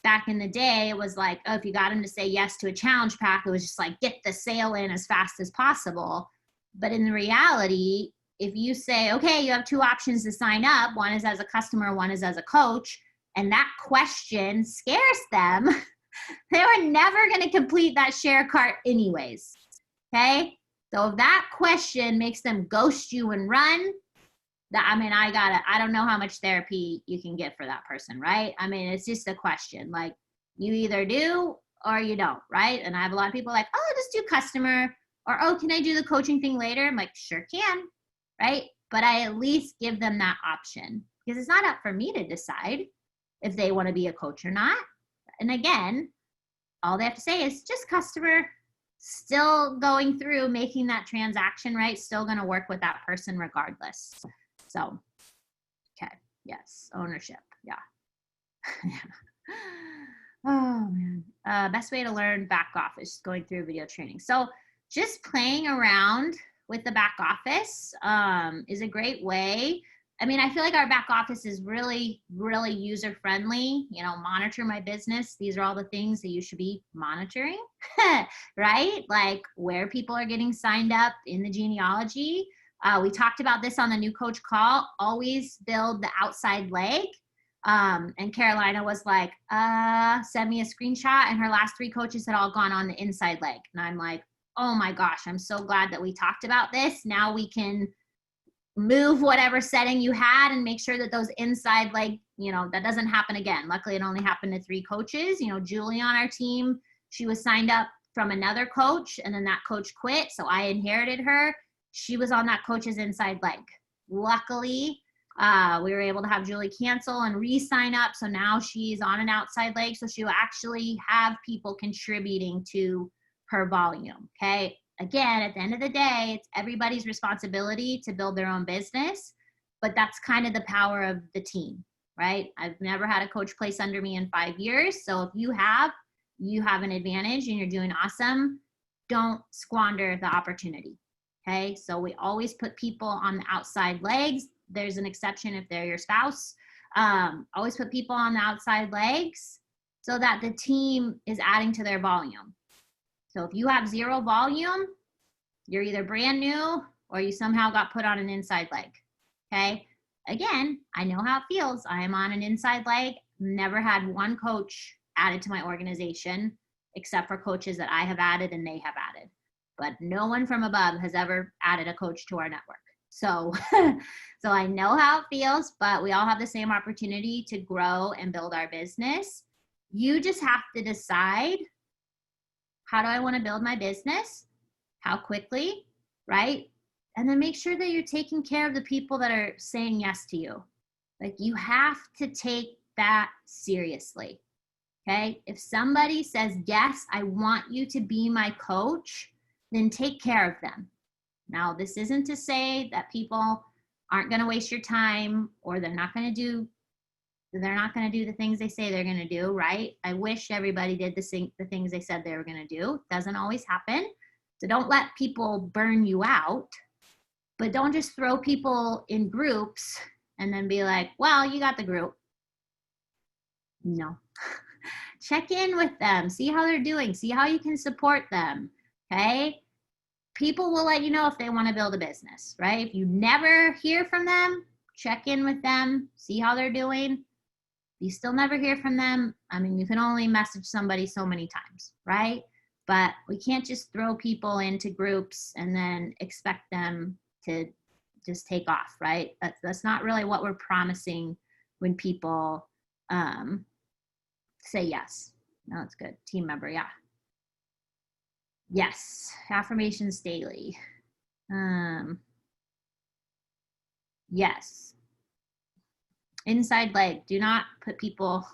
Speaker 1: back in the day, it was like, oh, if you got them to say yes to a challenge pack, it was just like, get the sale in as fast as possible. But in the reality, if you say, okay, you have two options to sign up, one is as a customer, one is as a coach, and that question scares them, they were never going to complete that share cart anyways. Okay. So if that question makes them ghost you and run, that, I mean, I don't know how much therapy you can get for that person, right? I mean, it's just a question. Like you either do or you don't, right? And I have a lot of people like, oh, I'll just do customer, or, oh, can I do the coaching thing later? I'm like, sure can, right? But I at least give them that option because it's not up for me to decide if they want to be a coach or not. And again, all they have to say is just customer, still going through making that transaction, right? Still going to work with that person regardless. So, okay. Yes. Ownership. Yeah. Oh man. Best way to learn back office is going through video training. So just playing around with the back office is a great way. I mean, I feel like our back office is really, really user friendly. You know, monitor my business. These are all the things that you should be monitoring, right? Like where people are getting signed up in the genealogy. We talked about this on the new coach call. Always build the outside leg. And Carolina was like, send me a screenshot. And her last 3 coaches had all gone on the inside leg. And I'm like, oh my gosh, I'm so glad that we talked about this. Now we can move whatever setting you had and make sure that those inside leg, you know, that doesn't happen again. Luckily, it only happened to 3 coaches. You know, Julie on our team, she was signed up from another coach and then that coach quit. So I inherited her. She was on that coach's inside leg. Luckily, we were able to have Julie cancel and re-sign up. So now she's on an outside leg. So she'll actually have people contributing to her volume. Okay. Again, at the end of the day, it's everybody's responsibility to build their own business, but that's kind of the power of the team, right? I've never had a coach place under me in 5 years. So if you have an advantage and you're doing awesome. Don't squander the opportunity. Okay. So we always put people on the outside legs. There's an exception if they're your spouse. Always put people on the outside legs so that the team is adding to their volume. So if you have 0 volume, you're either brand new or you somehow got put on an inside leg. Okay. Again, I know how it feels. I am on an inside leg. Never had 1 coach added to my organization except for coaches that I have added and they have added. But no one from above has ever added a coach to our network. So, so I know how it feels, but we all have the same opportunity to grow and build our business. You just have to decide, how do I want to build my business? How quickly, right? And then make sure that you're taking care of the people that are saying yes to you. Like you have to take that seriously, okay? If somebody says, yes, I want you to be my coach, then take care of them. Now, this isn't to say that people aren't going to waste your time or they're not going to do the things they say they're going to do, right? I wish everybody did the things they said they were going to do. It doesn't always happen. So don't let people burn you out, but don't just throw people in groups and then be like, well, you got the group. No. Check in with them, see how they're doing, see how you can support them, okay? People will let you know if they want to build a business, right? If you never hear from them, check in with them, see how they're doing. If you still never hear from them, I mean, you can only message somebody so many times, right? But we can't just throw people into groups and then expect them to just take off, right? That's not really what we're promising when people say yes. No, that's good. Team member, yeah. Yes, affirmations daily. Yes. Inside leg. Do not put people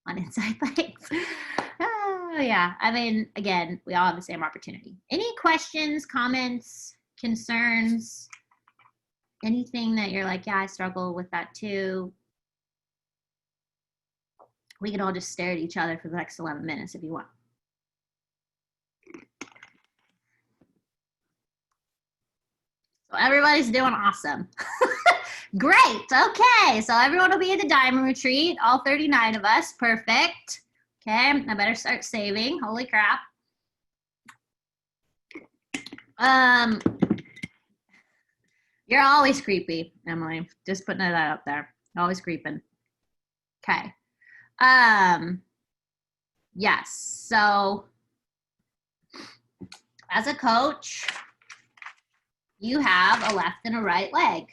Speaker 1: on inside legs. Oh, yeah. I mean, again, we all have the same opportunity. Any questions, comments, concerns, anything that you're like, yeah, I struggle with that too? We can all just stare at each other for the next 11 minutes if you want. So everybody's doing awesome. Great. Okay. So everyone will be at the diamond retreat. All 39 of us. Perfect. Okay. I better start saving. Holy crap. You're always creepy, Emily. Just putting that out there. Always creeping. Okay. Yes. So as a coach, you have a left and a right leg.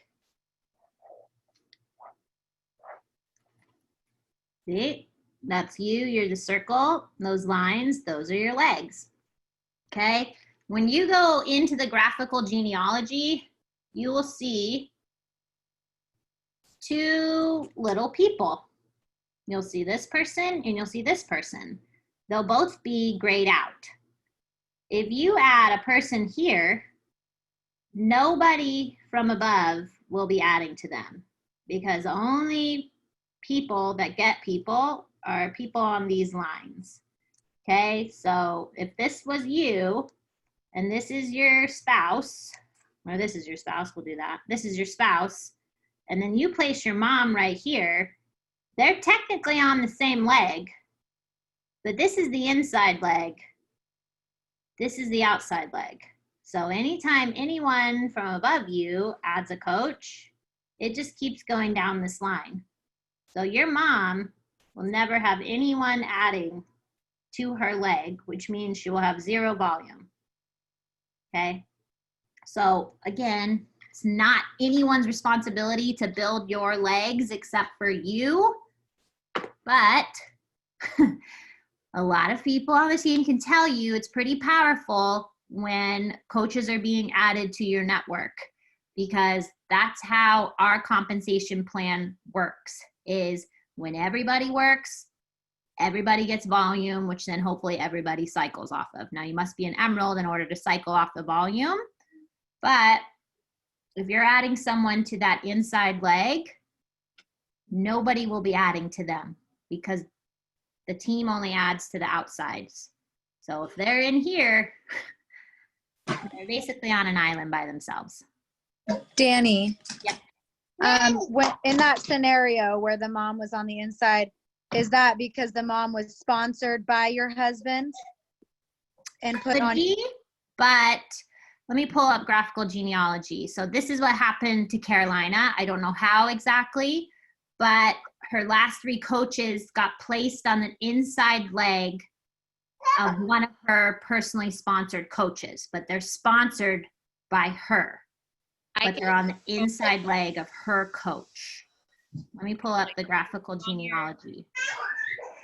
Speaker 1: See, that's you. You're the circle. Those lines, those are your legs. Okay. When you go into the graphical genealogy, you will see 2 little people. You'll see this person and you'll see this person. They'll both be grayed out. If you add a person here, nobody from above will be adding to them because only people that get people are people on these lines. Okay, so if this was you and this is your spouse, or this is your spouse, we'll do that. This is your spouse and then you place your mom right here, they're technically on the same leg, but this is the inside leg. This is the outside leg. So anytime anyone from above you adds a coach, it just keeps going down this line. So your mom will never have anyone adding to her leg, which means she will have zero volume. Okay? So again, it's not anyone's responsibility to build your legs except for you, but a lot of people on the team can tell you it's pretty powerful when coaches are being added to your network, because that's how our compensation plan works, is when everybody works, everybody gets volume, which then hopefully everybody cycles off of. Now you must be an emerald in order to cycle off the volume, but if you're adding someone to that inside leg, nobody will be adding to them because the team only adds to the outsides. So if they're in here, they're basically on an island by themselves.
Speaker 2: Danny.
Speaker 1: Yep.
Speaker 2: When, in that scenario where the mom was on the inside, is that because the mom was sponsored by your husband and put
Speaker 1: Could
Speaker 2: on?
Speaker 1: be, but let me pull up graphical genealogy. So this is what happened to Carolina. I don't know how exactly, but her last 3 coaches got placed on the inside leg of one of her personally sponsored coaches, but they're sponsored by her, but they're on the inside leg of her coach. Let me pull up the graphical genealogy.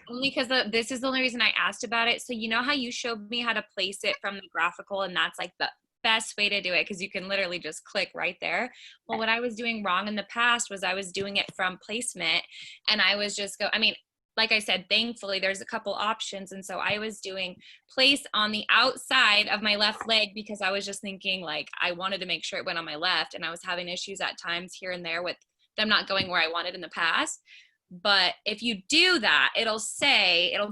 Speaker 3: Only because this is the only reason I asked about it. So you know how you showed me how to place it from the graphical, and that's like the best way to do it because you can literally just click right there. Well, what I was doing wrong in the past was I was doing it from placement, and I was just like I said, thankfully there's a couple options, and so I was doing place on the outside of my left leg because I was just thinking like I wanted to make sure it went on my left, and I was having issues at times here and there with them not going where I wanted in the past. But if you do that, it'll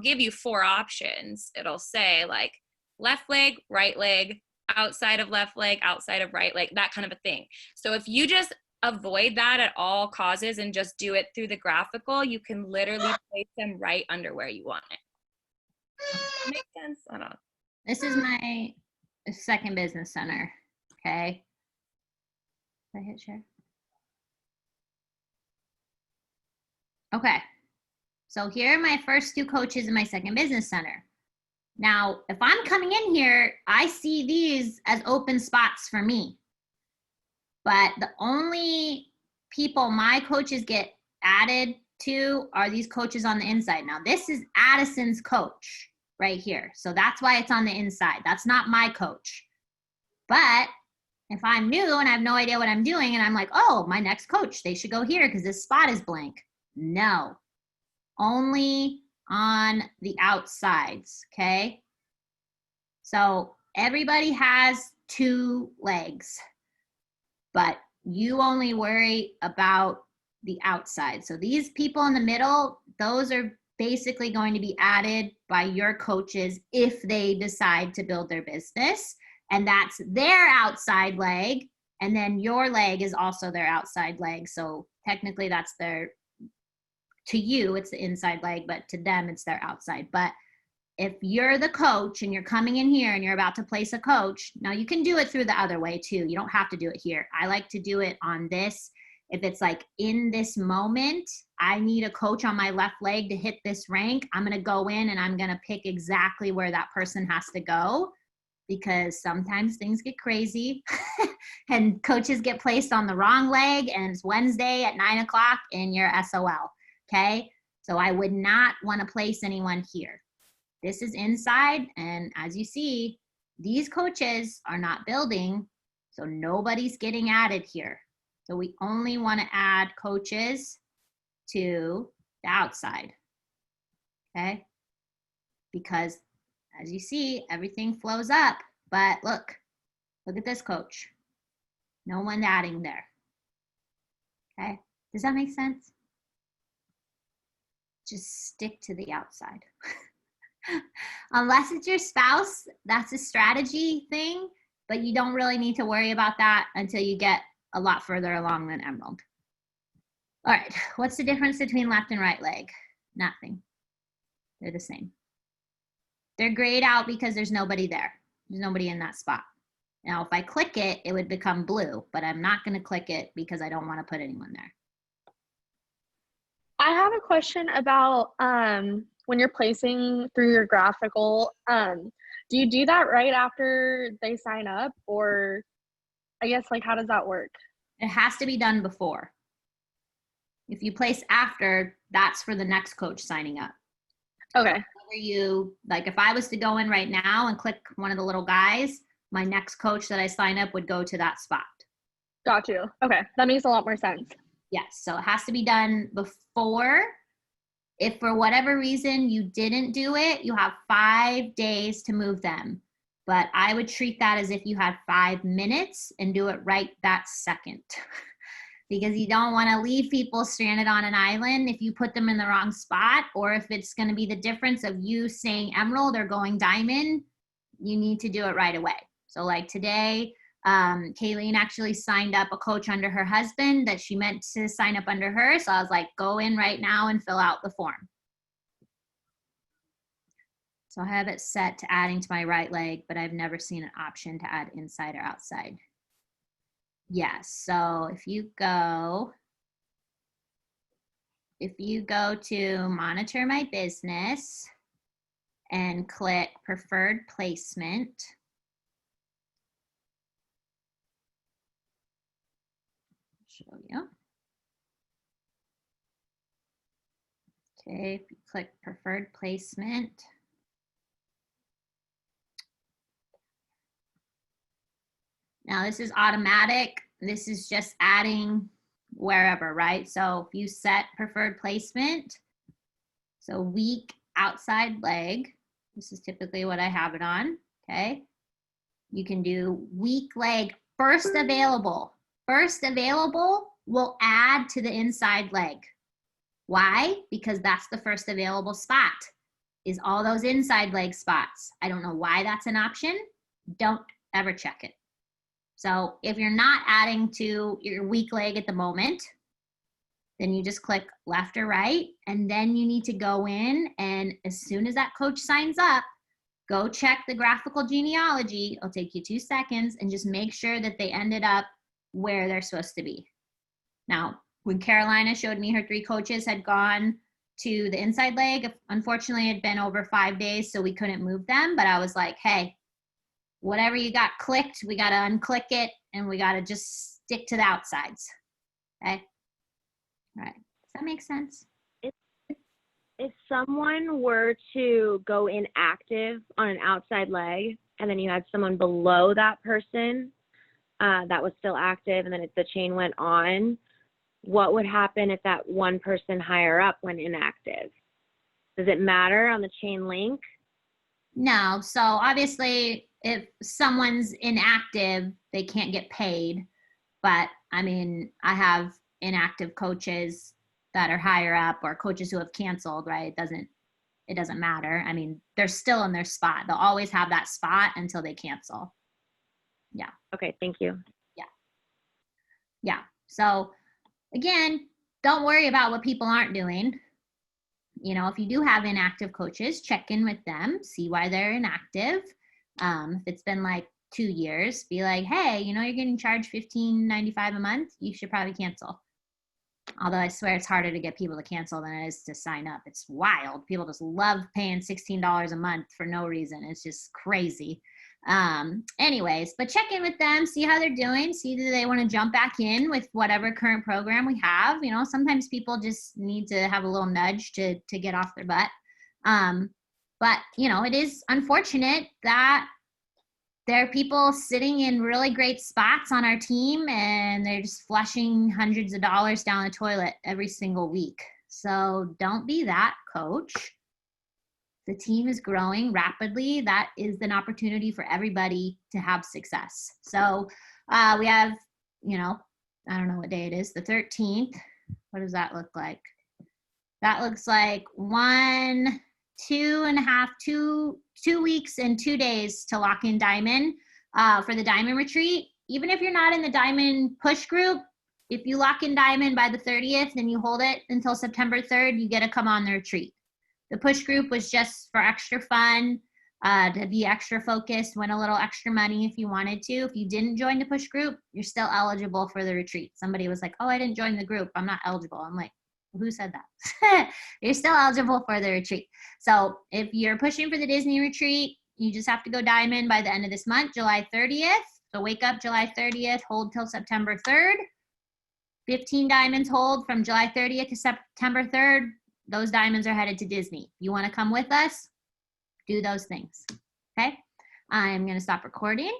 Speaker 3: give you 4 options. It'll say like left leg, right leg, outside of left leg, outside of right leg, that kind of a thing. So if you just avoid that at all causes and just do it through the graphical, you can literally place them right under where you want it. Makes sense? I don't know.
Speaker 1: This is my second business center. Okay. Did I hit share? Okay. So here are my first 2 coaches in my second business center. Now, if I'm coming in here, I see these as open spots for me. But the only people my coaches get added to are these coaches on the inside. Now, this is Addison's coach right here. So that's why it's on the inside. That's not my coach. But if I'm new and I have no idea what I'm doing and I'm like, oh, my next coach, they should go here because this spot is blank. No, only on the outsides, okay? So everybody has 2 legs, but you only worry about the outside. So these people in the middle, those are basically going to be added by your coaches if they decide to build their business, and that's their outside leg, and then your leg is also their outside leg. So technically that's to you, it's the inside leg, but to them, it's their outside. But if you're the coach and you're coming in here and you're about to place a coach, now you can do it through the other way too. You don't have to do it here. I like to do it on this. If it's like in this moment, I need a coach on my left leg to hit this rank, I'm going to go in and I'm going to pick exactly where that person has to go, because sometimes things get crazy and coaches get placed on the wrong leg and it's Wednesday at 9 o'clock and you're SOL. Okay, so I would not want to place anyone here. This is inside, and as you see, these coaches are not building, so nobody's getting added here. So we only want to add coaches to the outside, okay? Because as you see, everything flows up, but look at this coach. No one adding there, okay? Does that make sense? Just stick to the outside. Unless it's your spouse, that's a strategy thing, but you don't really need to worry about that until you get a lot further along than Emerald. All right, what's the difference between left and right leg? Nothing. They're the same. They're grayed out because there's nobody there. There's nobody in that spot. Now, if I click it, it would become blue, but I'm not going to click it because I don't want to put anyone there.
Speaker 4: I have a question about when you're placing through your graphical, do you do that right after they sign up, or I guess like how does that work?
Speaker 1: It has to be done before. If you place after, that's for the next coach signing up.
Speaker 4: Okay.
Speaker 1: Whenever you, like if I was to go in right now and click one of the little guys, my next coach that I sign up would go to that spot.
Speaker 4: Got you. Okay. That makes a lot more sense.
Speaker 1: Yes, so it has to be done before. If for whatever reason you didn't do it, you have 5 days to move them. But I would treat that as if you had 5 minutes and do it right that second. Because you don't want to leave people stranded on an island if you put them in the wrong spot, or if it's going to be the difference of you saying emerald or going diamond, you need to do it right away. So like today, Kayleen actually signed up a coach under her husband that she meant to sign up under her. So I was like, go in right now and fill out the form. So I have it set to adding to my right leg, but I've never seen an option to add inside or outside. Yes, so if you go to monitor my business and click preferred placement, show you. Okay, if you click preferred placement, now this is automatic. This is just adding wherever, right? So if you set preferred placement, so weak outside leg, this is typically what I have it on, okay? You can do weak leg first available. First available will add to the inside leg. Why? Because that's the first available spot, is all those inside leg spots. I don't know why that's an option. Don't ever check it. So if you're not adding to your weak leg at the moment, then you just click left or right, and then you need to go in, and as soon as that coach signs up, go check the graphical genealogy. It'll take you 2 seconds, and just make sure that they ended up where they're supposed to be. Now, when Carolina showed me her 3 coaches had gone to the inside leg, unfortunately it had been over 5 days, so we couldn't move them, but I was like, hey, whatever you got clicked, we got to unclick it, and we got to just stick to the outsides. Okay? All right. Does that make sense?
Speaker 5: If someone were to go inactive on an outside leg, and then you had someone below that person that was still active, and then the chain went on, what would happen if that one person higher up went inactive? Does it matter on the chain link?
Speaker 1: No. So obviously, if someone's inactive, they can't get paid. But I mean, I have inactive coaches that are higher up, or coaches who have canceled, right? It doesn't matter. I mean, they're still in their spot. They'll always have that spot until they cancel. Yeah.
Speaker 5: Okay, thank you.
Speaker 1: Yeah. So again, don't worry about what people aren't doing. You know, if you do have inactive coaches, check in with them, see why they're inactive. If it's been like 2 years, be like, hey, you know, you're getting charged $15.95 a month. You should probably cancel. Although I swear it's harder to get people to cancel than it is to sign up. It's wild. People just love paying $16 a month for no reason. It's just crazy. Anyways, but check in with them, see how they're doing, see do they want to jump back in with whatever current program we have. You know, sometimes people just need to have a little nudge to get off their butt. But you know, it is unfortunate that there are people sitting in really great spots on our team and they're just flushing hundreds of dollars down the toilet every single week. So don't be that coach. The team is growing rapidly. That is an opportunity for everybody to have success. So we have, you know, I don't know what day it is, the 13th. What does that look like? That looks like 2 weeks and 2 days to lock in Diamond for the Diamond retreat. Even if you're not in the Diamond push group, if you lock in Diamond by the 30th and you hold it until September 3rd, you get to come on the retreat. The push group was just for extra fun, to be extra focused, win a little extra money if you wanted to. If you didn't join the push group, you're still eligible for the retreat. Somebody was like, oh, I didn't join the group, I'm not eligible. I'm like, who said that? You're still eligible for the retreat. So if you're pushing for the Disney retreat, you just have to go Diamond by the end of this month, July 30th. So wake up July 30th, hold till September 3rd. 15 diamonds hold from July 30th to September 3rd. Those diamonds are headed to Disney. You want to come with us? Do those things. Okay? I'm going to stop recording.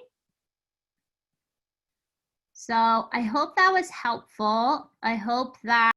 Speaker 1: So I hope that was helpful. I hope that